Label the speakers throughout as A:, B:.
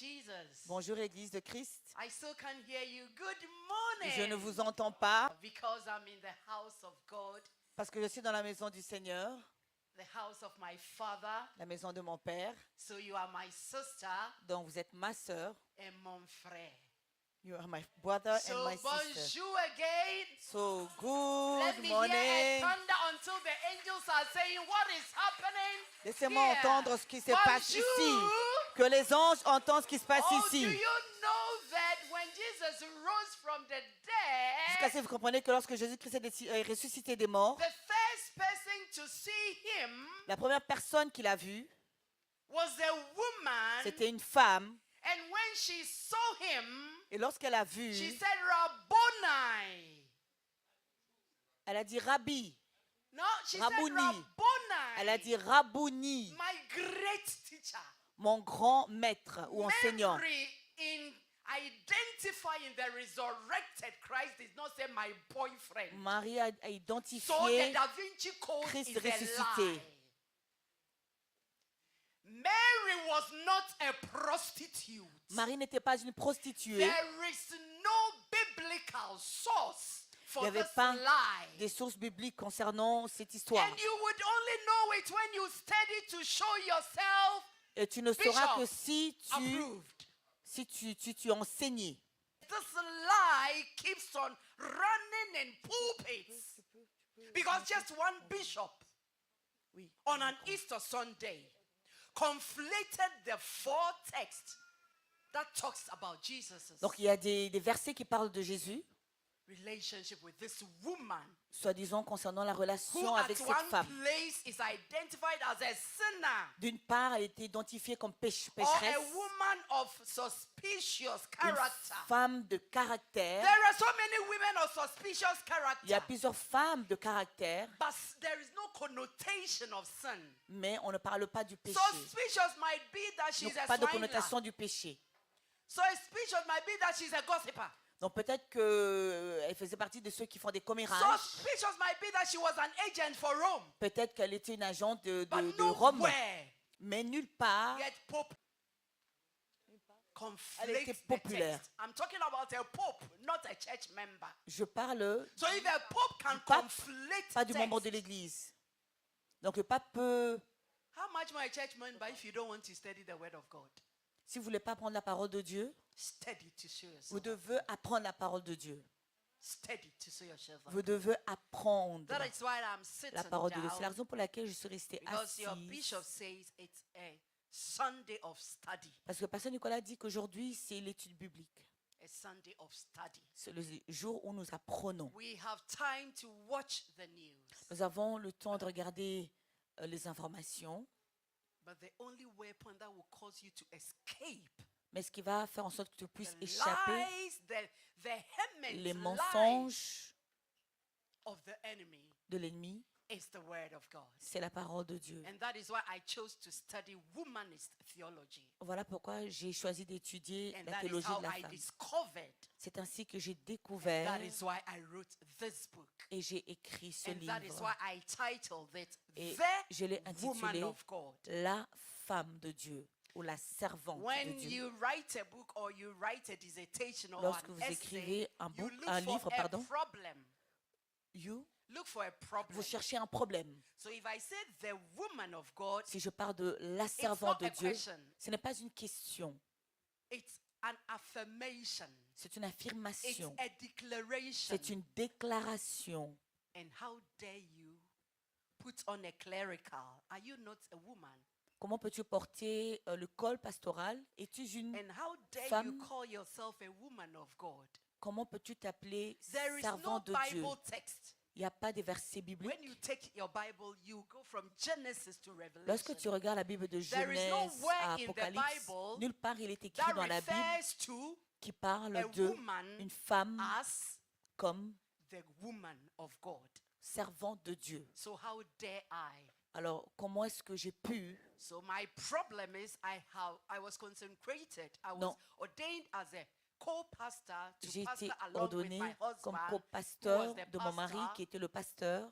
A: Jesus.
B: Bonjour Église de Christ.
A: I still can't hear you. Good
B: Je ne
A: morning.
B: vous entends pas
A: Because I'm in the house of God,
B: parce que je suis dans la maison du Seigneur,
A: the house of my Father.
B: la maison de mon Père.
A: So you are my sister
B: Donc vous êtes ma sœur.
A: and mon frère.
B: You are my brother
A: So
B: and my sister.
A: bonjour again.
B: So
A: Let
B: good
A: me hear a
B: morning.
A: thunder until the angels are saying what is happening.
B: Laissez-moi
A: here.
B: entendre ce qui se passe
A: Bonjour.
B: ici. Que les anges entendent ce qui se passe
A: Oh, do
B: ici.
A: you know that when Jesus rose from the
B: Jusqu'à
A: dead,
B: ce que vous comprenez que lorsque Jésus-Christ est ressuscité des morts,
A: the first person to see him
B: la première personne qu'il a vue,
A: was a woman,
B: c'était une femme.
A: and when she saw him,
B: Et lorsqu'elle a vu,
A: she said, Rabboni.
B: elle a dit Rabbi.
A: No, she
B: Rabboni.
A: said Rabboni.
B: Elle a dit Rabouni,
A: My great teacher.
B: mon grand maître ou enseignant.
A: Mary, in identifying the resurrected Christ, did not say my boyfriend.
B: Marie a
A: So the
B: identifié
A: Da Vinci Code
B: Christ
A: is a
B: ressuscité.
A: lie. Mary was not a prostitute.
B: Marie n'était pas une prostituée.
A: There is no biblical source
B: Il
A: for
B: n'y avait
A: this
B: pas
A: lie.
B: des sources bibliques concernant cette histoire.
A: And you would only know it when you study to show yourself
B: Et tu ne sauras que
A: Bishop approved.
B: si tu enseignes.
A: This lie keeps on running in pulpits because just one bishop on an Easter Sunday conflated the four texts that talks about Jesus'
B: Donc il y a des versets qui parlent de Jésus,
A: relationship with this woman
B: soi-disant concernant la
A: who
B: relation
A: at
B: avec cette
A: one
B: femme.
A: place is identified as a sinner
B: D'une part, elle était identifiée comme
A: or
B: pécheresse,
A: a woman of suspicious
B: une
A: character.
B: femme de caractère.
A: There are so many women of suspicious
B: Il y a
A: character,
B: plusieurs femmes de caractère,
A: but there is no connotation of sin.
B: mais on ne parle pas du péché.
A: Suspicious might be that she's
B: Donc
A: a
B: pas de
A: swindler.
B: connotation du péché.
A: Suspicious might be that she's a gossiper.
B: Donc peut-être qu'elle faisait partie de ceux qui font des commérages.
A: Suspicious might be that she was an agent for Rome.
B: Peut-être qu'elle était une agente de
A: But
B: Rome.
A: nowhere
B: Mais nulle part,
A: yet Pope
B: elle était
A: conflates the
B: populaire.
A: text. I'm talking about a pope, not a church member.
B: Je parle
A: So if a pope can
B: pape,
A: conflate
B: pas du membre de
A: text,
B: l'Église. Donc le pape peut,
A: how much more a church member if you don't want to study the word of God?
B: si vous ne voulez pas apprendre la parole de Dieu,
A: Study to show yourself.
B: vous devez apprendre la parole de Dieu.
A: Study to show yourself.
B: Vous devez apprendre
A: That is why I'm sitting
B: la parole de Dieu. C'est la
A: down,
B: raison pour laquelle je suis restée
A: because your
B: assise.
A: bishop says it's a Sunday of study.
B: Parce que Pasteur Nicolas dit qu'aujourd'hui, c'est l'étude biblique.
A: A Sunday of study.
B: C'est le jour où nous apprenons.
A: We have time to watch the news,
B: Nous avons le temps de regarder les informations.
A: but the only weapon that will cause you to escape
B: Mais ce qui va faire en sorte que tu puisses
A: the
B: échapper
A: lies, the vehement
B: les
A: lies
B: mensonges
A: of the enemy
B: de l'ennemi,
A: is the word of God.
B: c'est la parole de Dieu.
A: And that is why I chose to study womanist theology.
B: Voilà pourquoi j'ai choisi d'étudier
A: And
B: la
A: that is
B: théologie
A: how
B: de la
A: I
B: femme.
A: discovered.
B: C'est ainsi que j'ai
A: That
B: découvert
A: is why I wrote this book.
B: et j'ai écrit ce
A: And that is
B: livre.
A: why I titled it
B: Et
A: The
B: je l'ai
A: Woman
B: intitulé
A: of God.
B: La femme de Dieu ou la servante de
A: When
B: Dieu.
A: you write a book or you write a dissertation or
B: Lorsque
A: an
B: vous
A: essay,
B: écrivez un
A: you
B: book,
A: look
B: un
A: for
B: livre,
A: a
B: pardon,
A: problem. Look for a problem.
B: vous cherchez un problème.
A: So if I said the woman of God,
B: Si je parle de la
A: it's
B: servante
A: not
B: de
A: a
B: Dieu,
A: question.
B: ce n'est pas une question,
A: It's an affirmation.
B: c'est une
A: It's
B: affirmation,
A: a declaration.
B: c'est une déclaration.
A: And how dare you put on a clerical? Are you not a woman?
B: Comment peux-tu porter le col pastoral? Es-tu une
A: And how dare you
B: femme?
A: call yourself a woman of God?
B: Comment peux-tu t'appeler
A: There is no
B: servante de Dieu?
A: Bible text.
B: Il n'y a pas de versets bibliques.
A: When you take your Bible, you go from Genesis to
B: Lorsque tu
A: Revelation.
B: regardes la Bible de
A: There is
B: Genèse
A: no word
B: à
A: in the
B: Apocalypse,
A: Bible
B: nulle part il est écrit
A: That
B: dans la Bible
A: refers to
B: qui
A: a
B: parle de
A: woman
B: une femme
A: as
B: comme
A: the woman of God.
B: servante de Dieu.
A: So how dare I?
B: Alors, comment est-ce que j'ai pu?
A: So my problem is I was consecrated. I was
B: Non.
A: ordained as a co-pastor to
B: J'ai
A: pastor
B: été
A: along with
B: ordonnée
A: my
B: comme
A: husband
B: co-pasteur
A: the
B: de mon mari
A: pastor.
B: qui était le pasteur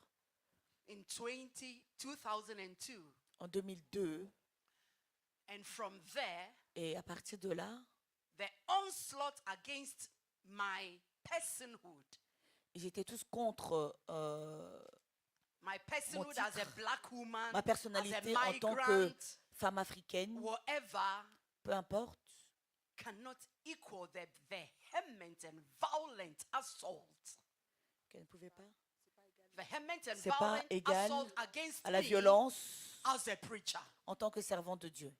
A: in 2002.
B: en 2002.
A: And from there,
B: Et à partir de là,
A: the onslaught against my personhood,
B: ils étaient tous contre
A: my personhood as a
B: titre,
A: black woman,
B: ma
A: as a
B: personnalité en tant que
A: migrant,
B: femme africaine,
A: whatever,
B: peu importe,
A: cannot equal the vehement and violent assault.
B: qu'elle ne pouvait pas,
A: Vehement and
B: c'est pas
A: violent
B: égal
A: assault against
B: à la
A: me
B: violence
A: as a preacher.
B: en tant que servante de Dieu.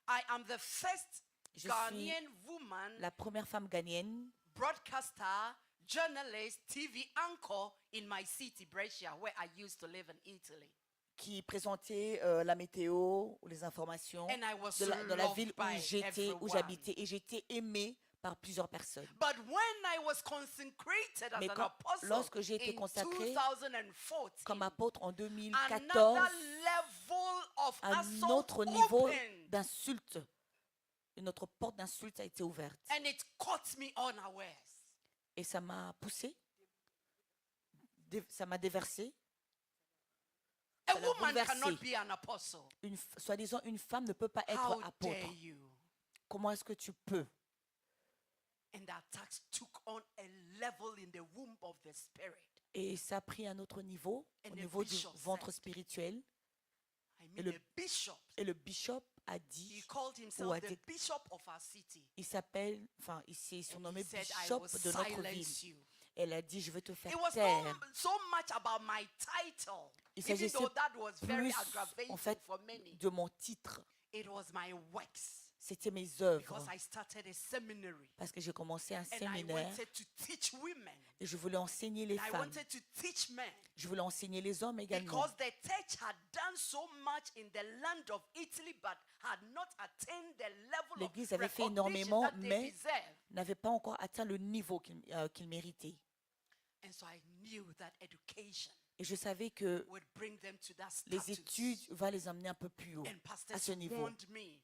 A: I am the first
B: Je suis
A: Ghanaian woman,
B: la première femme ghanéenne
A: broadcaster, journalist, TV anchor in my city, Brescia, where I used to live in Italy.
B: qui présentait la météo ou les informations
A: And I was
B: dans la
A: loved
B: ville
A: by
B: où
A: everyone.
B: j'habitais, et j'étais aimée par plusieurs personnes.
A: But when I was consecrated as
B: Mais
A: an apostle
B: lorsque j'ai été
A: in
B: consacrée
A: 2014,
B: comme apôtre en 2014,
A: another level of
B: un
A: assault
B: autre niveau
A: opened,
B: d'insulte, une autre porte d'insulte a été ouverte.
A: and it caught me unawares.
B: Et ça m'a poussé, ça m'a déversé.
A: A
B: Ça l'a
A: woman
B: bouleversé.
A: cannot be an apostle.
B: Soi-disant, une femme ne peut pas être
A: How
B: apôtre.
A: dare you?
B: Comment est-ce que tu peux?
A: And the attacks took on a level in the womb of the spirit.
B: Et ça a pris un autre niveau,
A: And
B: au
A: the
B: niveau du
A: bishop
B: ventre
A: said-
B: spirituel.
A: I
B: Et
A: mean,
B: le-
A: the bishop.
B: Et le bishop a
A: He
B: dit,
A: called
B: ou
A: himself
B: a
A: the
B: dit-
A: bishop of our city.
B: il s'appelle, enfin, il s'est
A: And
B: surnommé
A: he said, I
B: bishop
A: will
B: de notre ville.
A: silence you.
B: Elle a dit, je vais te faire
A: It was
B: taire.
A: so much about my title.
B: Il
A: Even
B: s'agissait
A: though that was very
B: plus,
A: aggravating
B: en fait,
A: for many.
B: de mon titre.
A: It was my works.
B: C'était mes œuvres.
A: Because I started a seminary.
B: Parce que j'ai commencé un
A: And I
B: séminaire
A: wanted to teach women.
B: et je voulais enseigner les
A: And I
B: femmes.
A: wanted to teach men.
B: Je voulais enseigner les hommes également.
A: Because the church had done so much in the land of Italy, but had not attained the level
B: L'Église
A: of
B: avait fait
A: recognition
B: énormément,
A: that they
B: mais
A: deserve.
B: n'avait pas encore atteint le niveau qu'il méritait.
A: And so I knew that education
B: Et je savais que
A: would bring them to that
B: les
A: status.
B: études vont les emmener un peu plus haut,
A: And
B: à
A: pastors
B: ce niveau.
A: warned me.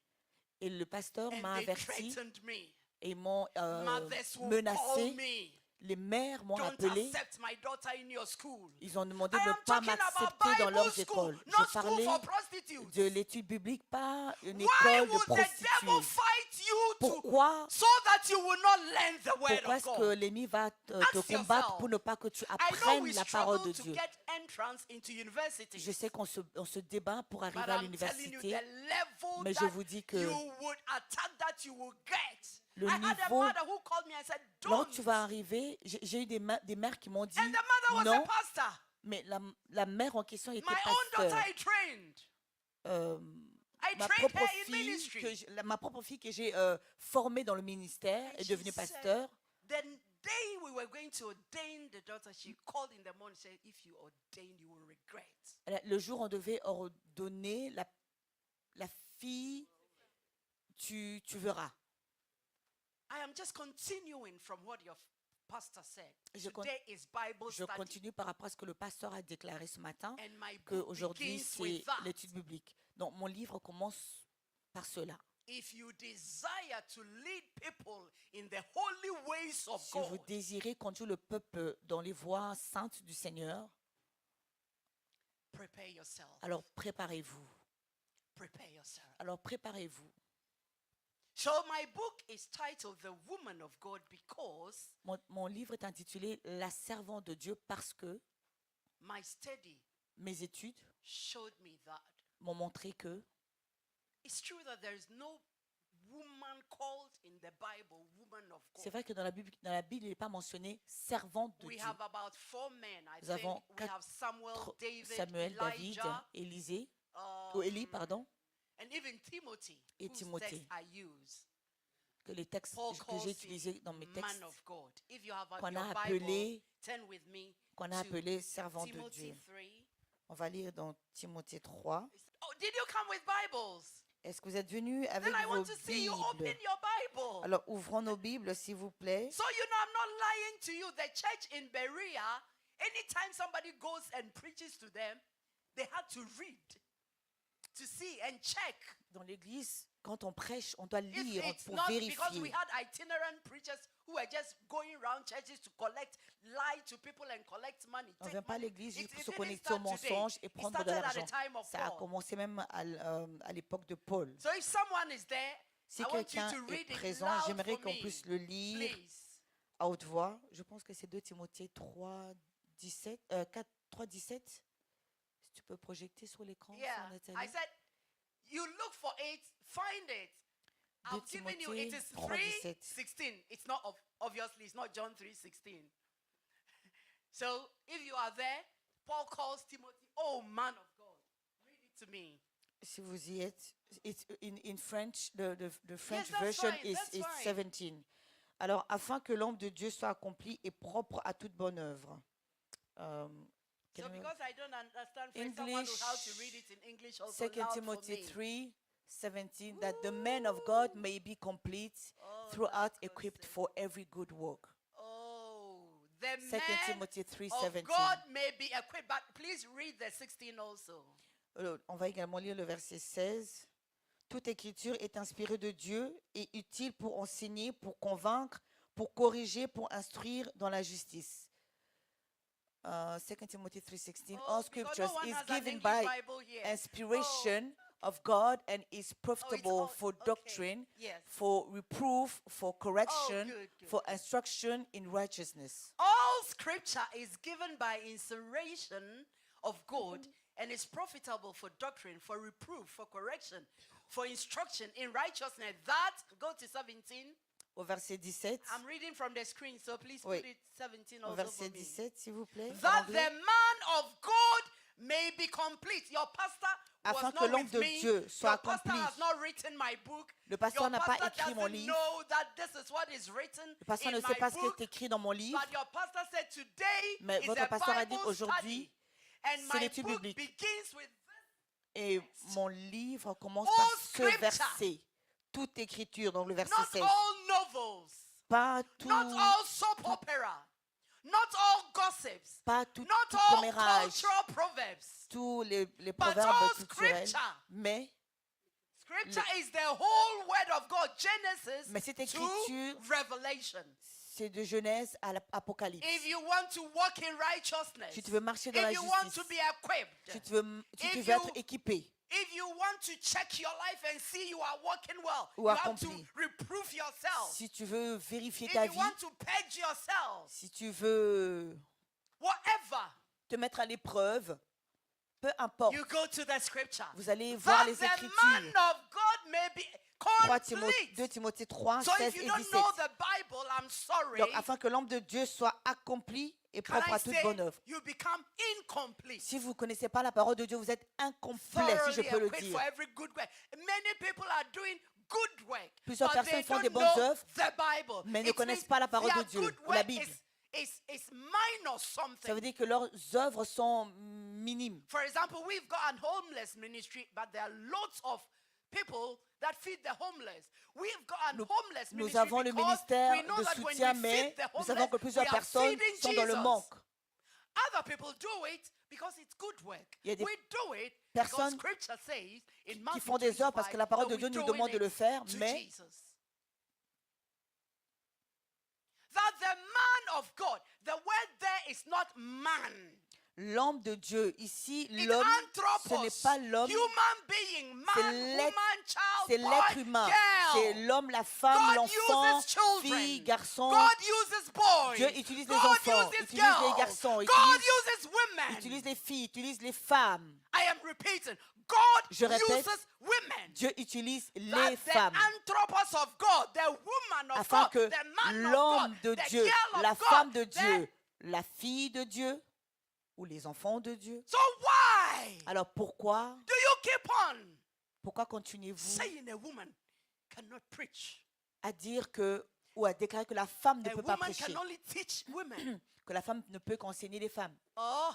B: Et le pasteur m'a
A: And they
B: averti
A: threatened me.
B: et ils m'ont
A: Mothers will call
B: menacé.
A: me.
B: Les mères m'ont
A: Don't
B: appelé.
A: accept my daughter in your school.
B: Ils ont demandé
A: I
B: de ne
A: am
B: pas
A: talking about
B: m'accepter dans
A: Bible
B: leurs
A: school,
B: écoles.
A: not
B: Je
A: school
B: parlais
A: for prostitutes.
B: de l'étude biblique, pas une
A: Why
B: école de
A: would the devil
B: prostituées.
A: fight you to,
B: Pourquoi
A: so that you will not learn the word
B: Pourquoi
A: of
B: est-ce que
A: God?
B: l'ennemi va te
A: Ask
B: combattre
A: yourself.
B: pour ne pas que tu
A: I know
B: apprennes
A: we
B: la parole
A: struggle
B: de
A: to
B: Dieu?
A: get entrance into university.
B: Je sais qu'on se débat pour arriver
A: But
B: à
A: I'm telling you, the
B: l'université,
A: level
B: mais je
A: that
B: vous dis que
A: you would attack, that you will get.
B: le
A: I had a
B: niveau-
A: mother who called me and said,
B: là où
A: don't.
B: tu vas arriver, j'ai eu des mères qui m'ont dit
A: And the mother was a
B: non,
A: pastor.
B: mais la mère en question était
A: My own daughter
B: pasteur.
A: I trained.
B: Euh,
A: I
B: ma
A: trained
B: propre
A: her in
B: fille
A: ministry.
B: ma propre fille que j'ai formée dans le ministère est
A: she
B: devenue
A: said-
B: pasteur.
A: The day we were going to ordain the daughter, she called in the morning and said, if you ordain, you will regret.
B: Le jour où on devait ordonner la fille, tu verras.
A: I am just continuing from what your pastor said.
B: Je con-
A: Today is Bible
B: Je
A: study.
B: continue par rapport à ce que le pasteur a déclaré ce matin,
A: And my book
B: qu'aujourd'hui
A: begins
B: c'est
A: with that.
B: l'étude biblique. Donc mon livre commence par cela.
A: If you desire to lead people in the holy ways of
B: Si vous
A: God,
B: désirez conduire le peuple dans les voies saintes du Seigneur,
A: prepare yourself.
B: alors préparez-vous.
A: Prepare yourself.
B: Alors préparez-vous.
A: So my book is titled The Woman of God because
B: Mon livre est intitulé La servante de Dieu parce que
A: my study
B: mes études
A: showed me that
B: m'ont montré que
A: it's true that there is no woman called in the Bible, woman of
B: c'est
A: God.
B: vrai que dans la Bible, il n'est pas mentionné servante de
A: We
B: Dieu.
A: have about 4 men. I
B: Nous
A: think
B: avons
A: we have Samuel, David,
B: Samuel, David,
A: Elijah,
B: Élisée,
A: um,
B: Élie, pardon,
A: and even Timothy,
B: Et
A: whose
B: Timothée.
A: text I use.
B: que les textes
A: Paul
B: que
A: calls
B: j'ai
A: him
B: utilisés dans mes textes,
A: man of God. If you have
B: qu'on
A: your
B: a
A: Bible,
B: appelé,
A: turn with me
B: qu'on a
A: to
B: appelé servante de
A: Timothy
B: Dieu.
A: 3.
B: On va lire dans Timothée 3.
A: Oh, did you come with Bibles?
B: Est-ce que vous êtes venus avec
A: Then I
B: vos
A: want to see you open
B: Bibles?
A: your Bible.
B: Alors, ouvrons nos Bibles, s'il vous plaît.
A: So you know I'm not lying to you. The church in Berea, anytime somebody goes and preaches to them, they had to read, to see and check.
B: Dans l'église, quand on prêche, on doit
A: If
B: lire
A: it's
B: pour
A: not because we
B: vérifier.
A: had itinerant preachers who were just going around churches to collect, lie to people and collect money.
B: On ne
A: take
B: vient pas à
A: money.
B: l'église juste
A: It
B: pour se
A: didn't
B: connecter au
A: start today.
B: mensonge et
A: It
B: prendre de
A: started at
B: l'argent.
A: the time of
B: Ça a
A: Paul.
B: commencé même à l'époque de Paul.
A: So if someone is there
B: Si
A: I want you
B: quelqu'un
A: to
B: est
A: read it
B: présent,
A: loud
B: j'aimerais
A: for
B: qu'on
A: me,
B: puisse le lire
A: please.
B: à haute voix. Je pense que c'est 2 Timothée 3, 17. Si tu peux projeter sur l'écran,
A: Yeah,
B: Sœur
A: I
B: Nathalie.
A: said, you look for it, find it.
B: 2
A: I've given you, it
B: Timothée
A: is
B: 3, 17.
A: 3:16. It's not, obviously, it's not John 3:16. So if you are there, Paul calls Timothy, oh man of God. Read it to me.
B: Si vous y êtes, it's in French, the French
A: that's
B: version
A: fine,
B: is
A: that's fine.
B: 17. Alors, afin que l'ombre de Dieu soit accomplie et propre à toute bonne œuvre.
A: So
B: Can you-
A: because I don't understand French, someone will have to read it in English also
B: 2
A: loud
B: Timothy
A: for me.
B: 3, 17, that the man of God may be complete,
A: Oh,
B: throughout
A: that's
B: equipped
A: good.
B: for every good work.
A: Oh, the
B: 2
A: man
B: Timothy 3,
A: of
B: 17.
A: God may be equipped, but please read the 16 also.
B: On va également lire le verset 16. Toute écriture est inspirée de Dieu et utile pour enseigner, pour convaincre, pour corriger, pour instruire dans la justice. 2 Timothy 3:16.
A: Oh,
B: All
A: because
B: scriptures
A: no one
B: is
A: has an
B: given
A: English
B: by
A: Bible here.
B: inspiration of God and is profitable
A: all-
B: for
A: okay.
B: doctrine,
A: Yes.
B: for reproof, for correction,
A: good,
B: for instruction in righteousness.
A: All scripture is given by inspiration of God and is profitable for doctrine, for reproof, for correction, for instruction in righteousness. That, go to 17.
B: Au verset 17.
A: I'm reading from the screen, so please
B: Oui.
A: put it 17
B: Au
A: also
B: verset
A: for me.
B: 17, s'il vous plaît. en
A: That the
B: anglais.
A: man of God may be complete. Your pastor
B: Afin
A: was
B: que
A: not
B: l'homme
A: with
B: de
A: me.
B: Dieu soit
A: Your pastor
B: accompli.
A: has not written my book.
B: Le pasteur
A: Your
B: n'a pas
A: pastor
B: écrit mon
A: doesn't
B: livre.
A: know that this is what is written
B: Le pasteur
A: in
B: ne sait
A: my
B: pas ce qui
A: book.
B: est écrit dans mon livre.
A: But your pastor said today
B: Mais
A: is
B: votre
A: a
B: pasteur a dit
A: Bible
B: aujourd'hui,
A: study. And
B: c'est
A: my
B: l'étude
A: book
B: biblique.
A: begins with
B: Et mon livre commence
A: All
B: par ce
A: scripture.
B: verset. Toute écriture, donc le verset
A: not
B: 16.
A: all novels,
B: Pas tout,
A: not all soap opera, not all gossips,
B: pas tout,
A: not
B: tout
A: all
B: commérage,
A: cultural proverbs.
B: tous les
A: But
B: proverbes
A: all
B: culturels.
A: scripture.
B: Mais
A: Scripture is the whole word of God, Genesis
B: Mais cette
A: to
B: écriture-
A: Revelation.
B: c'est de Genèse à l'Apocalypse.
A: If you want to walk in righteousness,
B: Si tu veux marcher dans
A: if
B: la
A: you want
B: justice,
A: to be equipped,
B: si tu veux
A: if
B: être
A: you-
B: équipé,
A: if you want to check your life and see you are walking well,
B: Ou
A: you have to
B: accompli.
A: reprove yourself.
B: si tu veux vérifier
A: If
B: ta
A: you
B: vie,
A: want to purge yourself,
B: si tu veux
A: whatever,
B: te mettre à l'épreuve, peu importe,
A: you go to the scripture.
B: vous allez voir
A: That
B: les
A: the man
B: Écritures.
A: of God may be
B: 2
A: complete.
B: Timothée 3,
A: So
B: 16
A: if you
B: et
A: don't
B: 17.
A: know the Bible, I'm sorry.
B: Donc, afin que l'homme de Dieu soit accompli et
A: Can
B: propre
A: I
B: à toute
A: say
B: bonne œuvre.
A: you become incomplete?
B: Si vous ne connaissez pas la parole de Dieu, vous êtes incomplet, si je
A: Thoroughly
B: peux le
A: equipped
B: dire.
A: for every good work. Many people are doing good work,
B: Plusieurs
A: but
B: personnes
A: they
B: font
A: don't
B: des bonnes
A: know
B: œuvres,
A: the Bible.
B: mais ne
A: It
B: connaissent
A: means
B: pas la parole
A: their
B: de Dieu
A: good
B: ou la
A: work
B: Bible.
A: is minor
B: Ça
A: something.
B: veut dire que leurs œuvres sont minimes.
A: For example, we've got a homeless ministry, but there are lots of people that feed the homeless. We've got a homeless
B: Nous
A: ministry
B: avons le
A: because
B: ministère
A: we know
B: de
A: that when
B: soutien,
A: we
B: mais
A: feed the
B: nous
A: homeless,
B: savons que plusieurs
A: we are
B: personnes
A: feeding
B: sont dans le
A: Jesus.
B: manque.
A: Other people do it because it's good work.
B: Il y a des
A: We do it because
B: personnes
A: scripture says in
B: qui
A: Matthew
B: font des œuvres parce que la
A: 25
B: parole
A: that
B: de Dieu
A: we're
B: nous
A: doing
B: demande de
A: it
B: le faire,
A: to
B: mais
A: Jesus. That the man of God, the word there is not man.
B: l'homme de Dieu, ici,
A: It's
B: l'homme, ce n'est
A: anthropos.
B: pas l'homme,
A: Human being,
B: c'est
A: man,
B: l'être-
A: woman, child,
B: c'est l'être
A: boy,
B: humain.
A: girl.
B: C'est l'homme, la femme,
A: God
B: l'enfant,
A: uses children.
B: fille, garçon.
A: God uses boys.
B: Dieu utilise les
A: God
B: enfants,
A: uses
B: utilise les
A: girls.
B: garçons,
A: God
B: utilise-
A: uses women.
B: utilise les filles, utilise les femmes.
A: I am repeating. God
B: Je répète,
A: uses women.
B: Dieu utilise
A: That
B: les
A: the
B: femmes
A: anthropos of God, the woman of
B: afin
A: God,
B: que
A: the man of
B: l'homme
A: God,
B: de
A: the
B: Dieu,
A: girl
B: la
A: of God,
B: femme de
A: the-
B: Dieu, la fille de Dieu ou les enfants de Dieu.
A: So why
B: Alors pourquoi
A: do you keep on
B: continuez-vous
A: saying a woman cannot preach?
B: à dire que ou à déclarer que la femme ne
A: A
B: peut pas
A: woman
B: prêcher,
A: can only teach women.
B: que la femme ne peut qu'enseigner les femmes
A: Oh,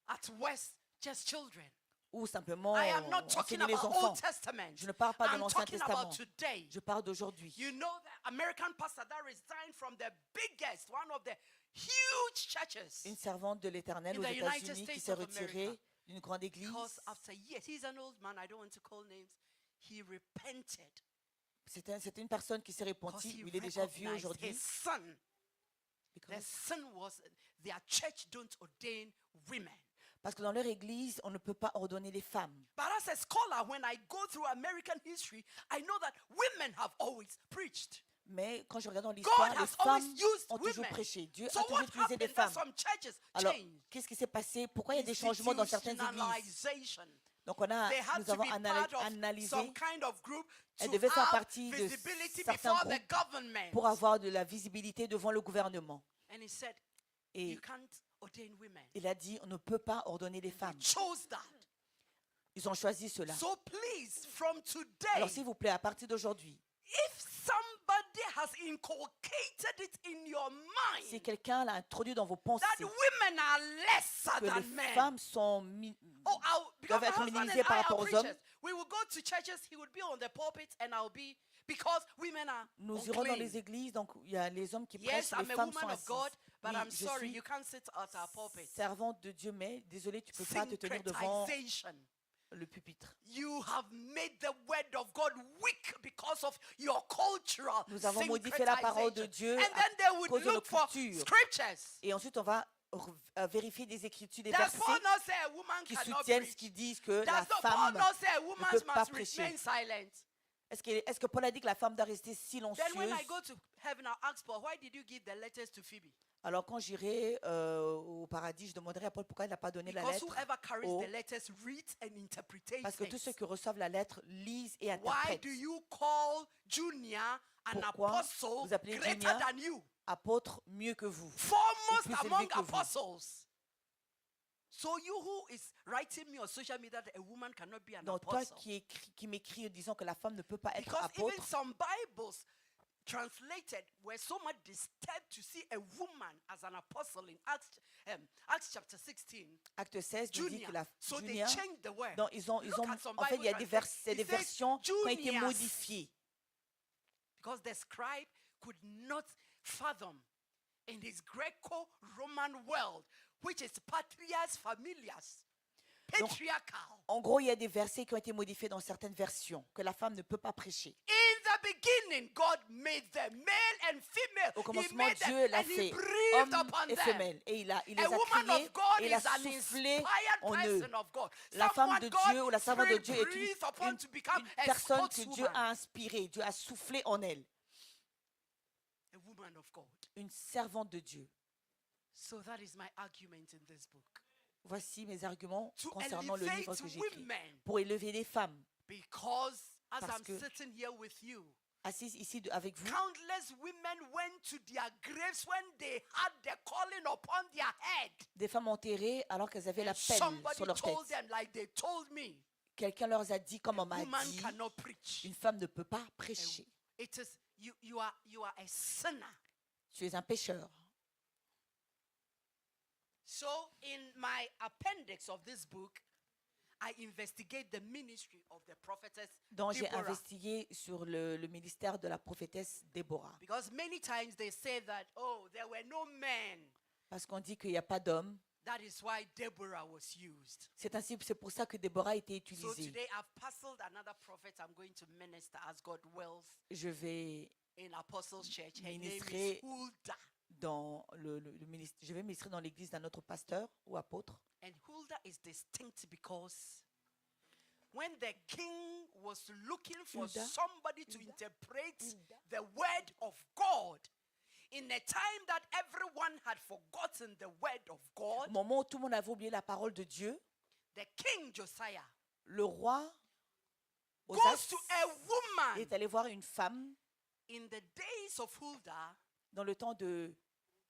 A: at worst, just children.
B: ou simplement
A: I am not talking
B: enseigner les
A: about
B: enfants.
A: Old Testament.
B: Je ne parle pas de
A: I'm
B: l'Ancien
A: talking
B: Testament.
A: about today.
B: Je parle d'aujourd'hui.
A: You know the American pastor that resigned from the biggest, one of the huge churches.
B: Une servante de l'Éternel
A: In
B: aux
A: the United
B: États-Unis qui
A: States
B: s'est
A: of
B: retirée
A: America.
B: d'une grande église.
A: Because after years, he's an old man, I don't want to call names, he repented.
B: C'était une personne qui s'est
A: Because
B: repentie.
A: he
B: Il est déjà vieux
A: recognized
B: aujourd'hui.
A: his son. The
B: Because-
A: son was, their church don't ordain women.
B: Parce que dans leur église, on ne peut pas ordonner les femmes.
A: But as a scholar, when I go through American history, I know that women have always preached.
B: Mais quand je regarde dans
A: God
B: l'histoire, les
A: has always
B: femmes
A: used
B: ont toujours
A: women.
B: prêché. Dieu
A: So
B: a toujours
A: what
B: utilisé des
A: happened that
B: femmes.
A: some churches
B: Alors,
A: changed?
B: qu'est-ce qui s'est passé? Pourquoi il y a des changements dans certaines églises?
A: Institutionalization.
B: Donc,
A: They had
B: nous
A: to
B: avons
A: be part of
B: analysé
A: some kind of group
B: Elle
A: to
B: devait faire
A: have
B: partie de
A: visibility
B: certains
A: before the
B: groupes
A: government.
B: pour avoir de la visibilité devant le gouvernement.
A: And he said,
B: Et
A: you can't ordain women.
B: il a dit, on ne peut pas ordonner les
A: They
B: femmes.
A: chose that.
B: Ils ont choisi cela.
A: So please, from today,
B: Alors, s'il vous plaît, à partir d'aujourd'hui,
A: if somebody has inculcated it in your
B: si
A: mind
B: quelqu'un l'a introduit dans vos pensées,
A: that women are lesser
B: que
A: than
B: les
A: men.
B: femmes sont
A: Oh, because
B: doivent
A: my
B: être
A: husband
B: minimisées
A: and
B: par
A: I
B: rapport
A: are
B: aux hommes,
A: preachers. We will go to churches, he would be on the pulpit and I'll be, because women are
B: nous irons dans
A: unclean.
B: les églises, donc il y a les hommes qui
A: Yes,
B: prêchent, les
A: I'm a
B: femmes sont
A: woman of
B: assises.
A: God, but
B: Oui,
A: I'm
B: je
A: sorry,
B: suis
A: you can't sit at our pulpit.
B: servante de Dieu, mais désolé, tu ne peux pas te tenir devant
A: Syncretization.
B: le pupitre.
A: You have made the word of God weak because of your cultural
B: Nous avons modifié la parole de Dieu
A: And then they would
B: cause de nos
A: look for
B: cultures.
A: scriptures.
B: Et ensuite, on va vérifier des écritures, des
A: Does
B: versets
A: Paul not say a woman
B: qui
A: cannot
B: soutiennent ce
A: preach?
B: qu'ils disent que
A: Does
B: la
A: not Paul
B: femme...
A: not say a woman
B: peut pas
A: must
B: prêcher?
A: remain silent?
B: Est-ce que Paul a dit que la femme doit rester
A: Then
B: silencieuse?
A: when I go to heaven, I'll ask Paul, why did you give the letters to Phoebe?
B: Alors quand j'irai au paradis, je demanderai à Paul pourquoi il n'a pas donné la
A: Because
B: lettre.
A: whoever carries
B: au-
A: the letters reads and interprets
B: Parce que tous ceux
A: things.
B: qui reçoivent la lettre lisent et
A: Why
B: interprètent.
A: do you call Junior an
B: Pourquoi
A: apostle
B: vous appelez
A: greater
B: Junior
A: than you?
B: Apôtre mieux que vous.
A: Foremost
B: plus élevé
A: among
B: que vous.
A: apostles. So you who is writing me on social media that a woman cannot be an
B: Donc toi
A: apostle.
B: qui m'écris en disant que la femme ne peut pas être
A: Because even
B: apôtre,
A: some Bibles translated were so much disturbed to see a woman as an apostle in Acts chapter 16.
B: Acte 16 nous dit
A: Junior.
B: que la
A: So they
B: Junior,
A: changed the word.
B: donc ils ont,
A: Look at some
B: en fait il y a
A: Bible
B: des
A: translations.
B: des
A: It says
B: versions qui ont été
A: juniors.
B: modifiées.
A: Because the scribe could not fathom in his Greco-Roman world, which is patrias familias,
B: Donc,
A: patriarchal.
B: En gros, il y a des versets qui ont été modifiés dans certaines versions que la femme ne peut pas prêcher.
A: In the beginning, God made them male and female.
B: Au
A: He
B: commencement,
A: made them
B: Dieu l'a
A: and he
B: fait
A: breathed
B: homme
A: upon
B: et
A: them.
B: femelle. Et il les
A: A
B: a
A: woman
B: créés
A: of God
B: et il a
A: is an
B: soufflé
A: inspired
B: en eux.
A: person of God.
B: La femme
A: Someone
B: de
A: God
B: Dieu ou la servante de Dieu est
A: breathed upon to
B: une
A: become a
B: personne que Dieu
A: spokeswoman.
B: a inspirée. Dieu a soufflé en elle.
A: A woman of God.
B: Une servante de Dieu.
A: So that is my argument in this book.
B: Voici mes arguments
A: To
B: concernant le livre
A: elevate
B: que j'écris.
A: women.
B: Pour élever les femmes.
A: Because as
B: Parce
A: I'm
B: que-
A: sitting here with you,
B: Assises ici avec vous,
A: countless women went to their graves when they had the calling upon their head.
B: des femmes enterrées alors qu'elles avaient la peine
A: Somebody
B: sur leur tête.
A: told them, like they told me,
B: Quelqu'un leur a dit, comme on m'a
A: woman
B: dit,
A: cannot preach.
B: une femme ne peut pas prêcher.
A: It is you are a sinner.
B: Tu es un pécheur.
A: So in my appendix of this book, I investigate the ministry of the prophetess
B: Donc j'ai
A: Deborah.
B: investigué sur le ministère de la prophétesse Déborah.
A: Because many times they say that, oh, there were no men.
B: Parce qu'on dit qu'il n'y a pas d'hommes.
A: That is why Deborah was used.
B: C'est pour ça que Déborah a été
A: So
B: utilisée.
A: today I've puzzled another prophet I'm going to minister as God wills
B: Je vais
A: in Apostles Church. Her name
B: Ministrer
A: is Huldah.
B: dans je vais ministrer dans l'église d'un autre pasteur ou apôtre.
A: And Huldah is distinct because when the king was looking for
B: Huldah?
A: somebody to interpret the word of God, in a time that everyone had forgotten the word of God,
B: Au moment où tout le monde avait oublié la parole de Dieu,
A: the king Josiah
B: le roi
A: goes
B: Osas
A: to a woman.
B: est allé voir une femme
A: In the days of Huldah,
B: dans le temps de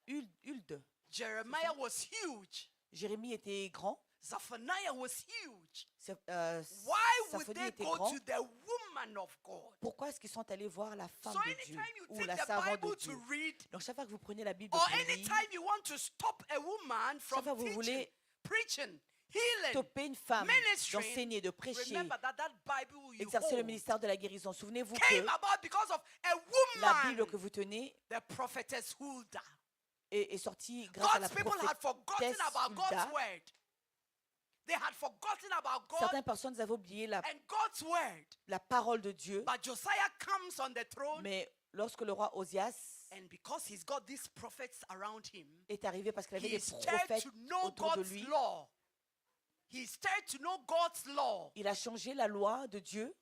B: Hulde.
A: Jeremiah was huge.
B: Jérémie était grand.
A: Zephaniah was huge. Why would
B: Symphonie
A: they
B: était
A: go
B: grand.
A: to the woman of God?
B: Pourquoi est-ce qu'ils sont allés voir la femme
A: So
B: de Dieu
A: anytime you
B: ou
A: take
B: la
A: the
B: servante de
A: Bible to
B: Dieu?
A: read,
B: Donc chaque fois que vous prenez la Bible
A: or
B: pour lire,
A: anytime you want to stop a woman from
B: chaque fois que vous
A: teaching,
B: voulez
A: preaching, healing,
B: stopper une femme
A: ministering,
B: d'enseigner, de prêcher,
A: remember that Bible you
B: exercer le
A: hold
B: ministère de la guérison. Souvenez-vous
A: came
B: que
A: about because of a
B: la
A: woman,
B: Bible que vous tenez
A: the prophetess Huldah.
B: est sortie grâce à la
A: God's people had forgotten
B: prophétesse
A: about God's
B: Hulda.
A: word. They had forgotten about God
B: Certaines personnes avaient oublié
A: and God's word.
B: la parole de Dieu,
A: But Josiah comes on the throne,
B: mais lorsque le roi Osias
A: and because he's got these prophets around him,
B: est arrivé parce qu'il avait
A: he
B: des
A: is scared
B: prophètes
A: to know
B: autour de
A: God's
B: lui,
A: law. he started to know God's law.
B: Il a changé la loi de Dieu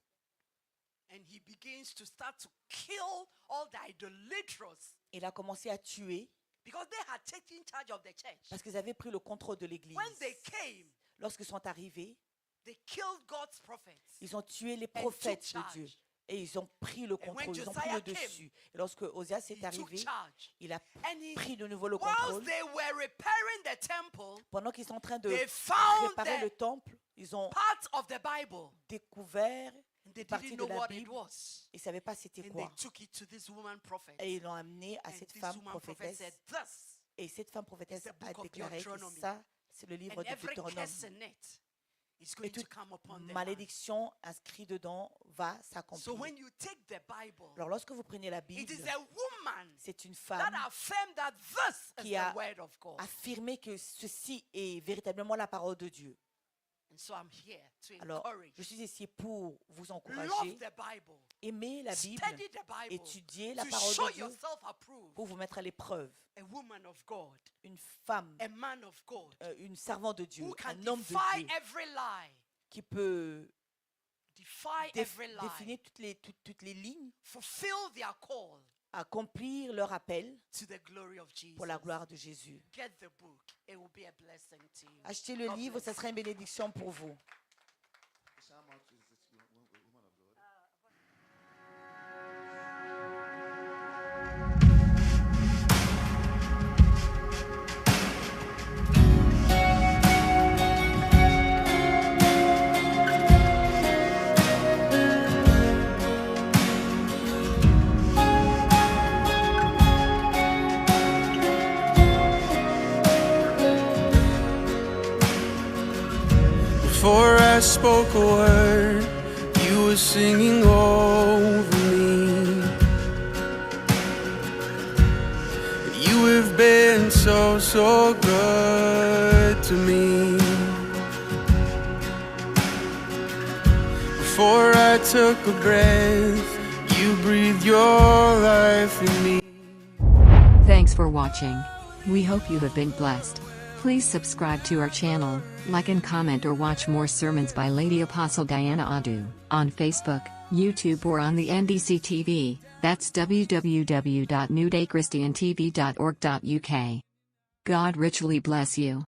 A: And he begins to start to kill all the idolaters
B: Il a commencé à tuer
A: because they had taken charge of the church.
B: parce qu'ils avaient pris le contrôle de l'église.
A: When they came,
B: Lorsqu'ils sont arrivés,
A: they killed God's prophets.
B: ils ont tué les
A: took
B: prophètes de
A: charge.
B: Dieu. Et ils ont pris le
A: And when
B: contrôle, ils ont pris
A: Josiah
B: le dessus. Et lorsque Osias
A: He
B: est
A: took
B: arrivé,
A: charge.
B: il a
A: And he,
B: pris de nouveau le
A: whilst
B: contrôle.
A: they were repairing the temple,
B: Pendant qu'ils sont en train de
A: they found
B: réparer le
A: the
B: temple, ils ont
A: part of the Bible.
B: découvert
A: And they
B: une partie
A: didn't
B: de
A: know
B: la
A: what it
B: Bible.
A: was.
B: Ils ne savaient pas c'était
A: And they
B: quoi.
A: took it to this woman prophet.
B: Et ils l'ont amené à
A: And
B: cette
A: this
B: femme
A: woman prophet
B: prophétesse.
A: said, "This
B: Et cette femme prophétesse
A: the
B: a
A: book of
B: déclaré que
A: Deuteronomy.
B: ça, c'est le livre
A: and
B: de
A: every
B: Deutéronome.
A: curse in it is going to
B: toute
A: come upon them."
B: Malédiction inscrite dedans va
A: So
B: s'accomplir.
A: when you take the Bible,
B: Alors lorsque vous prenez la
A: it
B: Bible,
A: is a woman
B: c'est une
A: that
B: femme
A: affirmed that this is
B: qui
A: the
B: a
A: word of God.
B: affirmé que ceci est véritablement la parole de Dieu.
A: And so I'm here to
B: Alors,
A: encourage.
B: je suis ici pour vous
A: Love
B: encourager,
A: the Bible.
B: aimer la Bible,
A: Study the Bible.
B: étudier la
A: To
B: parole
A: show
B: de Dieu
A: yourself approved.
B: pour vous mettre à l'épreuve.
A: A woman of God.
B: Une femme,
A: A man of God.
B: une servante de Dieu,
A: Who can
B: un homme de
A: defy
B: Dieu
A: every lie.
B: qui peut
A: Defy every lie.
B: définir toutes les lignes,
A: Fulfill their call
B: accomplir leur appel
A: to the glory of Jesus.
B: pour la gloire de Jésus.
A: Get the book. It will be a blessing to you.
B: Achetez le
A: God
B: livre,
A: bless
B: ça sera une bénédiction pour vous.
C: Before I spoke a word, you were singing over me. You have been so, so good to me. Before I took a breath, you breathed your life in me.
D: Thanks for watching. We hope you have been blessed. Please subscribe to our channel, like and comment, or watch more sermons by Lady Apostle Diana Adu on Facebook, YouTube, or on the NDC TV. That's www.newdaychristiantv.org.uk. God richly bless you.